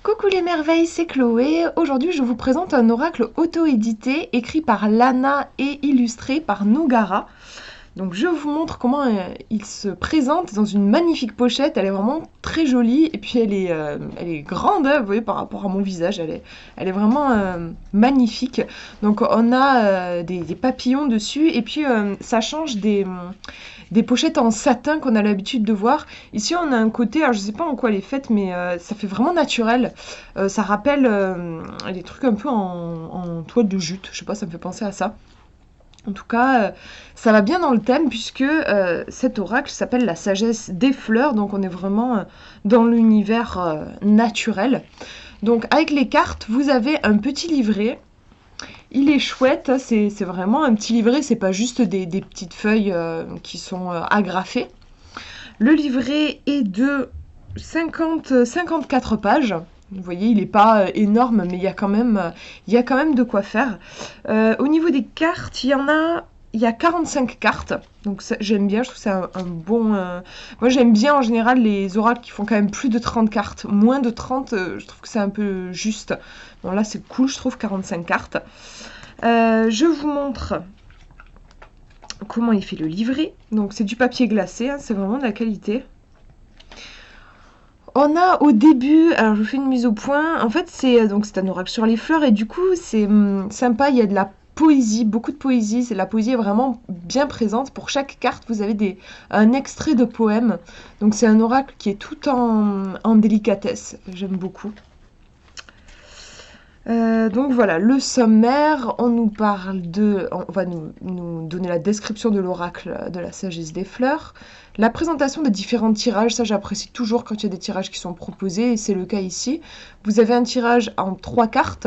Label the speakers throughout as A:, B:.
A: Coucou les merveilles, c'est Chloé. Aujourd'hui, je vous présente un oracle auto-édité écrit par Lana et illustré par Nougara. Donc je vous montre comment il se présente dans une magnifique pochette. Elle est vraiment très jolie et puis elle est grande, hein, vous voyez, par rapport à mon visage. Elle est vraiment magnifique. Donc on a des papillons dessus et puis ça change des pochettes en satin qu'on a l'habitude de voir. Ici on a un côté, alors je sais pas en quoi elle est faite, mais ça fait vraiment naturel. Ça rappelle des trucs un peu en toile de jute. Je sais pas, ça me fait penser à ça. En tout cas, ça va bien dans le thème puisque cet oracle s'appelle la sagesse des fleurs, donc on est vraiment dans l'univers naturel. Donc avec les cartes, vous avez un petit livret. Il est chouette, c'est vraiment un petit livret, c'est pas juste des petites feuilles qui sont agrafées. Le livret est de 54 pages. Vous voyez, il n'est pas énorme, mais il y a quand même de quoi faire. Au niveau des cartes, il y a 45 cartes. Donc j'aime bien, je trouve que c'est un bon... Moi j'aime bien en général les oracles qui font quand même plus de 30 cartes. Moins de 30, je trouve que c'est un peu juste. Bon là c'est cool, je trouve 45 cartes. Je vous montre comment il fait le livret. Donc c'est du papier glacé, hein, c'est vraiment de la qualité. On a au début, alors je vous fais une mise au point, en fait c'est un oracle sur les fleurs et du coup c'est sympa, il y a de la poésie, beaucoup de poésie, la poésie est vraiment bien présente. Pour chaque carte vous avez un extrait de poème, donc c'est un oracle qui est tout en délicatesse, j'aime beaucoup. Donc voilà, le sommaire, on va nous donner la description de l'oracle de la sagesse des fleurs, la présentation des différents tirages, ça j'apprécie toujours quand il y a des tirages qui sont proposés, et c'est le cas ici. Vous avez un tirage en 3 cartes,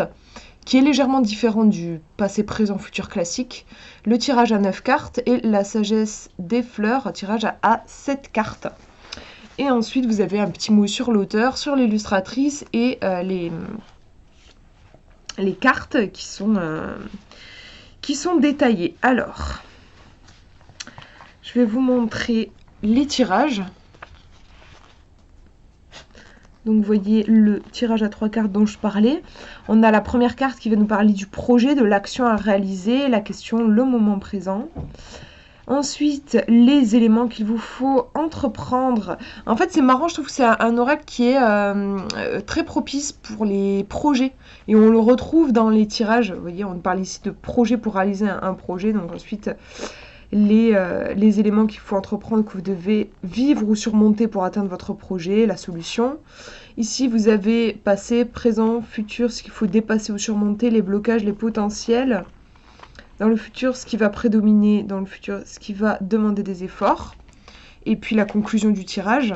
A: qui est légèrement différent du passé, présent, futur classique, le tirage à 9 cartes, et la sagesse des fleurs, un tirage à 7 cartes. Et ensuite vous avez un petit mot sur l'auteur, sur l'illustratrice, et les cartes qui sont détaillées. Alors, je vais vous montrer les tirages. Donc vous voyez le tirage à 3 cartes dont je parlais. On a la première carte qui va nous parler du projet, de l'action à réaliser, la question, le moment présent. Ensuite, les éléments qu'il vous faut entreprendre. En fait, c'est marrant, je trouve que c'est un oracle qui est très propice pour les projets. Et on le retrouve dans les tirages. Vous voyez, on parle ici de projet pour réaliser un projet. Donc ensuite, les éléments qu'il faut entreprendre, que vous devez vivre ou surmonter pour atteindre votre projet, la solution. Ici, vous avez passé, présent, futur, ce qu'il faut dépasser ou surmonter, les blocages, les potentiels. Dans le futur, ce qui va prédominer, dans le futur, ce qui va demander des efforts. Et puis la conclusion du tirage.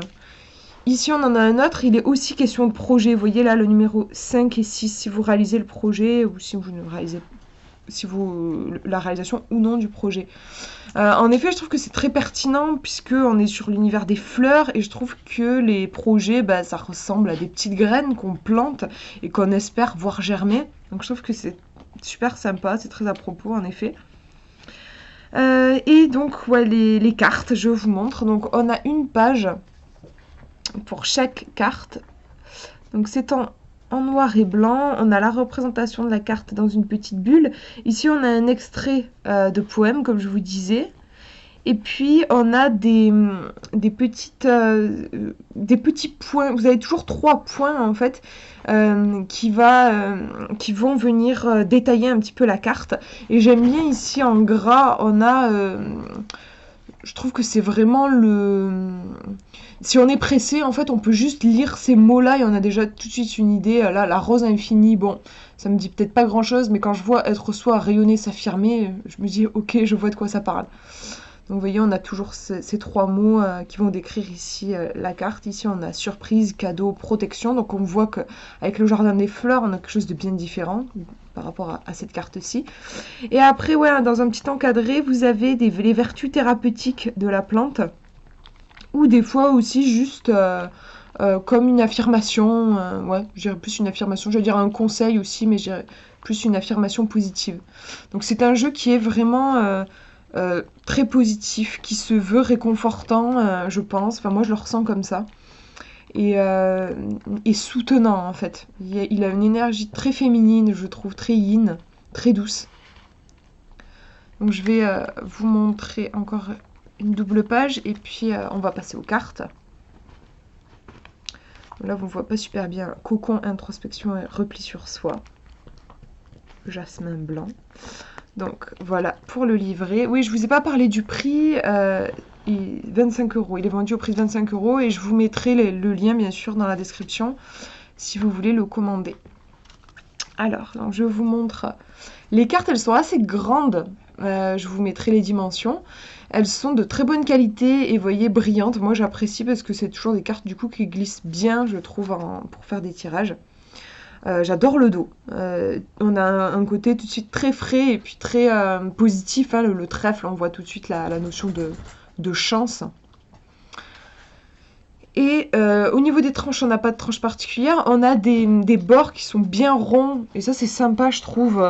A: Ici, on en a un autre, il est aussi question de projet. Vous voyez là, le numéro 5 et 6, si vous réalisez le projet ou si vous ne réalisez la réalisation ou non du projet. En effet, je trouve que c'est très pertinent puisqu'on est sur l'univers des fleurs et je trouve que les projets, ça ressemble à des petites graines qu'on plante et qu'on espère voir germer. Donc je trouve que c'est super sympa, c'est très à propos en effet. Et donc ouais, les cartes, je vous montre. Donc on a une page pour chaque carte. Donc c'est en noir et blanc, on a la représentation de la carte dans une petite bulle. Ici, on a un extrait de poème, comme je vous disais. Et puis, on a des petits points. Vous avez toujours 3 points, en fait, qui vont venir détailler un petit peu la carte. Et j'aime bien ici, en gras, on a... je trouve que c'est vraiment si on est pressé, en fait, on peut juste lire ces mots-là et on a déjà tout de suite une idée. Là, la rose infinie, bon, ça me dit peut-être pas grand-chose, mais quand je vois être soi, rayonner, s'affirmer, je me dis, ok, je vois de quoi ça parle. Donc, vous voyez, on a toujours ces 3 mots qui vont décrire ici la carte. Ici, on a surprise, cadeau, protection. Donc, on voit qu'avec le jardin des fleurs, on a quelque chose de bien différent par rapport à cette carte-ci. Et après, ouais, dans un petit encadré, vous avez les vertus thérapeutiques de la plante. Ou des fois aussi juste comme une affirmation. Ouais, je dirais plus une affirmation. Je vais dire un conseil aussi, mais je dirais plus une affirmation positive. Donc c'est un jeu qui est vraiment très positif, qui se veut réconfortant, je pense. Enfin, moi, je le ressens comme ça. et soutenant en fait. Il a une énergie très féminine, je trouve, très yin, très douce. Donc je vais vous montrer encore une double page et puis on va passer aux cartes. Là vous ne voyez pas super bien. Cocon, introspection et repli sur soi. Jasmin blanc. Donc voilà pour le livret. Oui, je vous ai pas parlé du prix. 25 €. Il est vendu au prix de 25 € et je vous mettrai le lien bien sûr dans la description si vous voulez le commander. Alors, donc je vous montre. Les cartes, elles sont assez grandes. Je vous mettrai les dimensions. Elles sont de très bonne qualité et vous voyez brillantes. Moi j'apprécie parce que c'est toujours des cartes du coup qui glissent bien, je trouve, pour faire des tirages. J'adore le dos. On a un côté tout de suite très frais et puis très positif. Hein, le trèfle, on voit tout de suite la notion de chance. Et au niveau des tranches, on n'a pas de tranche particulière. On a des bords qui sont bien ronds. Et ça, c'est sympa, je trouve,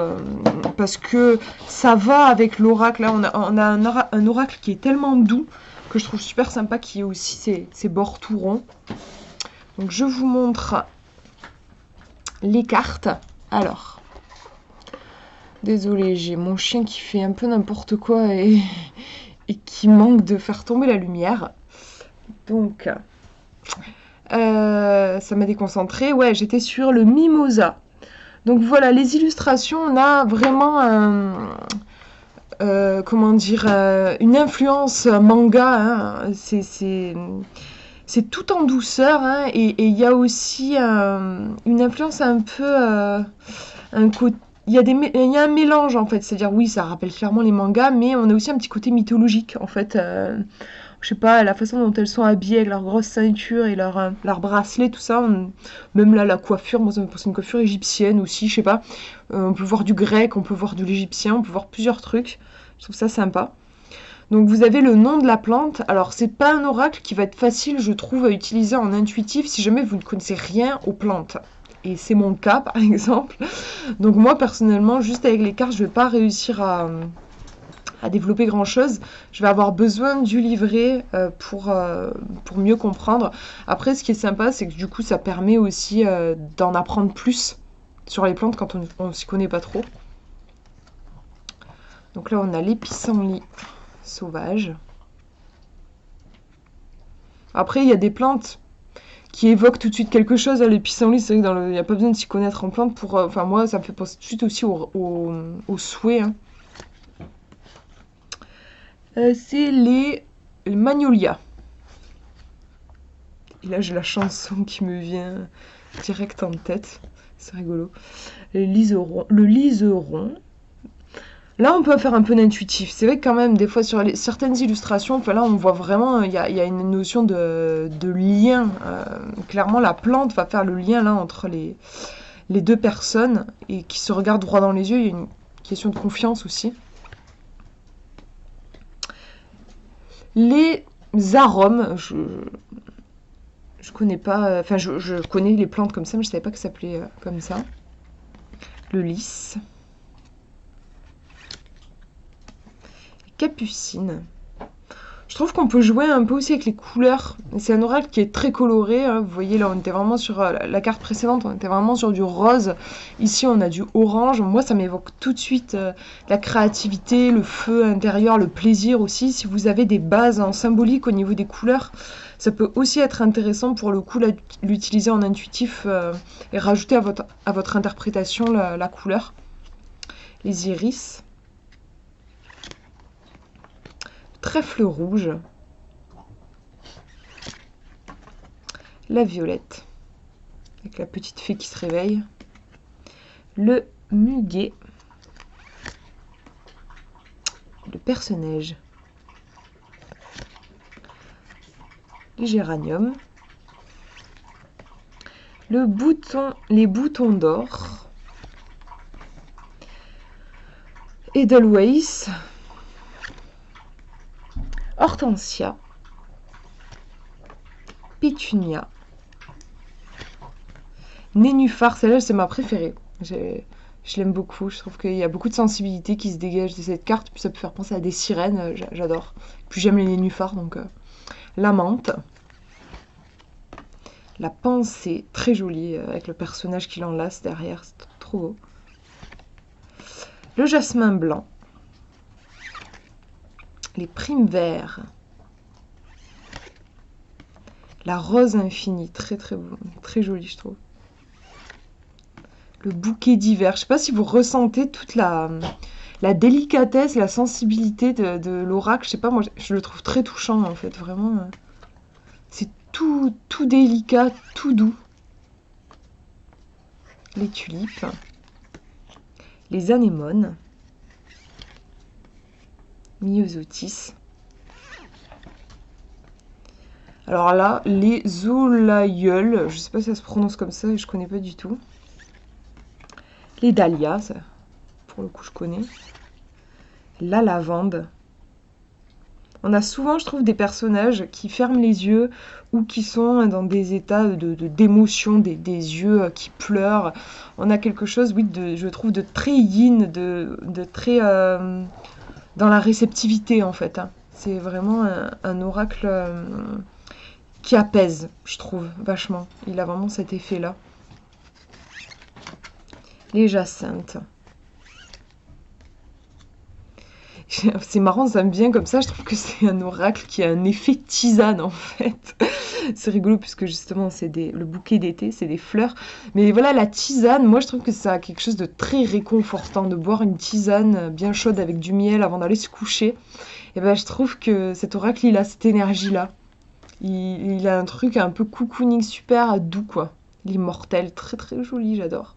A: parce que ça va avec l'oracle. Là, on a un oracle qui est tellement doux que je trouve super sympa, qui ait aussi ces bords tout ronds. Donc, je vous montre les cartes. Alors, désolée, j'ai mon chien qui fait un peu n'importe quoi et qui manque de faire tomber la lumière. Donc, ça m'a déconcentrée. Ouais, j'étais sur le mimosa. Donc voilà, les illustrations, on a vraiment comment dire, une influence manga. Hein. C'est tout en douceur, hein, et il y a aussi une influence un peu un côté. Il y a un mélange en fait, c'est-à-dire oui, ça rappelle clairement les mangas, mais on a aussi un petit côté mythologique en fait. Je sais pas, la façon dont elles sont habillées avec leur grosse ceinture et leur bracelet, tout ça. Même là, la coiffure, moi ça me pense une coiffure égyptienne aussi, je sais pas. On peut voir du grec, on peut voir de l'égyptien, on peut voir plusieurs trucs. Je trouve ça sympa. Donc vous avez le nom de la plante. Alors c'est pas un oracle qui va être facile, je trouve, à utiliser en intuitif si jamais vous ne connaissez rien aux plantes. Et c'est mon cas par exemple. Donc moi personnellement, juste avec les cartes, je vais pas réussir à développer grand chose. Je vais avoir besoin du livret pour mieux comprendre. Après, ce qui est sympa, c'est que du coup, ça permet aussi d'en apprendre plus sur les plantes quand on s'y connaît pas trop. Donc là, on a l'épissenlit sauvage. Après, il y a des plantes qui évoquent tout de suite quelque chose. L'épissenlit, c'est vrai qu'il n'y a pas besoin de s'y connaître en plante pour... Enfin, moi, ça me fait penser tout de suite aussi au souhait. Hein. C'est les magnolias. Et là, j'ai la chanson qui me vient direct en tête. C'est rigolo. Le liseron. Là, on peut faire un peu d'intuitif. C'est vrai que quand même, des fois, sur certaines illustrations, enfin, là, on voit vraiment, il y a une notion de lien. Clairement, la plante va faire le lien là entre les deux personnes et qui se regardent droit dans les yeux. Il y a une question de confiance aussi. Les arômes, je connais pas, enfin je connais les plantes comme ça, mais je savais pas que ça s'appelait comme ça. Le lys. Les capucines. Je trouve qu'on peut jouer un peu aussi avec les couleurs. C'est un oracle qui est très coloré. Hein. Vous voyez, là, on était vraiment sur la carte précédente, on était vraiment sur du rose. Ici, on a du orange. Moi, ça m'évoque tout de suite la créativité, le feu intérieur, le plaisir aussi. Si vous avez des bases en symbolique au niveau des couleurs, ça peut aussi être intéressant pour le coup, l'utiliser en intuitif et rajouter à votre interprétation la couleur. Les iris. Trèfle rouge, la violette, avec la petite fée qui se réveille, le muguet, le perce-neige, les géraniums, les boutons d'or, Edelweiss, Hortensia, Pétunia, Nénuphar, celle-là c'est ma préférée. Je l'aime beaucoup, je trouve qu'il y a beaucoup de sensibilité qui se dégage de cette carte, puis ça peut faire penser à des sirènes, j'adore. Puis j'aime les nénuphars, donc la menthe, La pensée, très jolie, avec le personnage qui l'enlace derrière, c'est trop beau. Le jasmin blanc. Les primes verts. La rose infinie, très beau, très jolie je trouve. Le bouquet d'hiver, je sais pas si vous ressentez toute la délicatesse, la sensibilité de l'oracle, je sais pas, moi je le trouve très touchant en fait, vraiment. C'est tout délicat, tout doux. Les tulipes. Les anémones. Myosotis. Alors là, les zolaïeuls, je sais pas si ça se prononce comme ça, et je connais pas du tout. Les dahlias, ça, pour le coup je connais. La lavande. On a souvent, je trouve, des personnages qui ferment les yeux ou qui sont dans des états d'émotion, des yeux qui pleurent. On a quelque chose, oui, je trouve, de très yin, de très dans la réceptivité, en fait. Hein. C'est vraiment un oracle qui apaise, je trouve, vachement. Il a vraiment cet effet-là. Les jacinthes. C'est marrant, ça me vient comme ça, je trouve que c'est un oracle qui a un effet tisane en fait. C'est rigolo puisque justement c'est le bouquet d'été, c'est des fleurs. Mais voilà, la tisane, moi je trouve que ça a quelque chose de très réconfortant, de boire une tisane bien chaude avec du miel avant d'aller se coucher. Et ben je trouve que cet oracle, il a cette énergie-là. Il a un truc un peu cocooning super doux quoi. L'immortel, très joli, j'adore.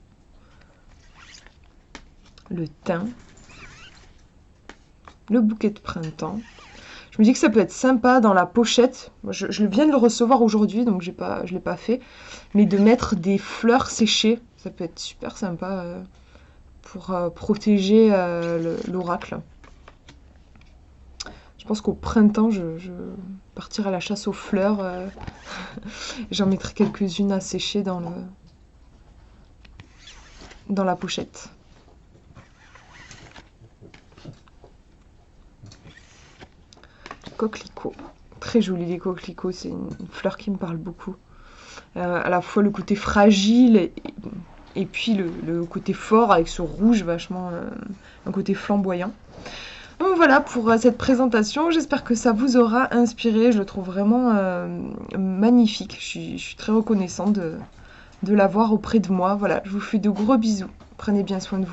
A: Le thym. Le bouquet de printemps. Je me dis que ça peut être sympa dans la pochette. Moi, je viens de le recevoir aujourd'hui, donc je ne l'ai pas fait. Mais de mettre des fleurs séchées, ça peut être super sympa pour protéger l'oracle. Je pense qu'au printemps, je partirai à la chasse aux fleurs. J'en mettrai quelques-unes à sécher dans la pochette. Coquelicot. Très joli les coquelicots, c'est une fleur qui me parle beaucoup. À la fois le côté fragile et puis le côté fort avec ce rouge vachement, un côté flamboyant. Donc voilà pour cette présentation, j'espère que ça vous aura inspiré, je le trouve vraiment magnifique, je suis très reconnaissante de l'avoir auprès de moi. Voilà, je vous fais de gros bisous, prenez bien soin de vous.